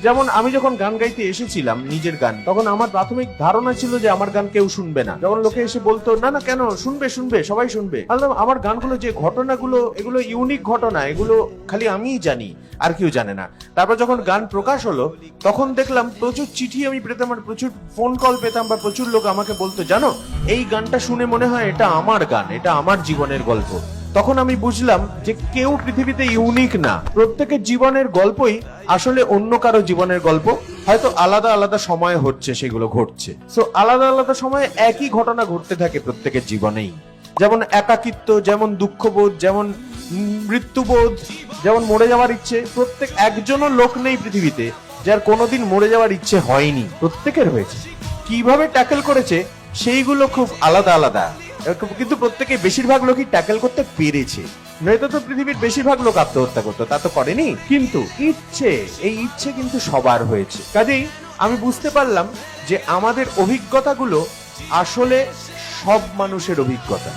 যেমন আমি যখন গান গাইতে এসেছিলাম নিজের গান, তখন আমার প্রাথমিক ধারণা ছিল যে আমার গান কেউ শুনবে না। যখন লোকে এসে বলতো না না কেন, শুনবে শুনবে, সবাই শুনবে, বললাম আমার গানগুলো যে ঘটনাগুলো, এগুলো ইউনিক ঘটনা, এগুলো খালি আমিই জানি, আর কেউ জানে না। তারপর যখন গান প্রকাশ হলো, তখন দেখলাম প্রচুর চিঠি আমি পেতাম, আর প্রচুর ফোন কল পেতাম, বা প্রচুর লোক আমাকে বলতো জানো এই গানটা শুনে মনে হয় এটা আমার গান, এটা আমার জীবনের গল্প। তখন আমি বুঝলাম যে কেউ পৃথিবীতে ইউনিক না, প্রত্যেকের জীবনের গল্পই আসলে অন্য কারো জীবনের গল্প, হয়তো আলাদা আলাদা সময়ে হচ্ছে, সেগুলো ঘটছে। সো আলাদা আলাদা সময়ে একই ঘটনা ঘটতে থাকে প্রত্যেকের জীবনেই। যেমন একাকিত্ব, যেমন দুঃখবোধ, যেমন মৃত্যুবোধ, যেমন মরে যাওয়ার ইচ্ছে। প্রত্যেক একজনও লোক নেই পৃথিবীতে যার কোনোদিন মরে যাওয়ার ইচ্ছে হয়নি, প্রত্যেকের হয়েছে। কিভাবে ট্যাকেল করেছে সেইগুলো খুব আলাদা আলাদা, কিন্তু প্রত্যেকে বেশিরভাগ লোকই ট্যাকেল করতে পেরেছে। নয়তো তো পৃথিবীর বেশিরভাগ লোক আত্মহত্যা করতো, তা তো করেনি। কিন্তু ইচ্ছে, এই ইচ্ছে কিন্তু সবার হয়েছে। কাজেই আমি বুঝতে পারলাম যে আমাদের অভিজ্ঞতাগুলো আসলে সব মানুষের অভিজ্ঞতা।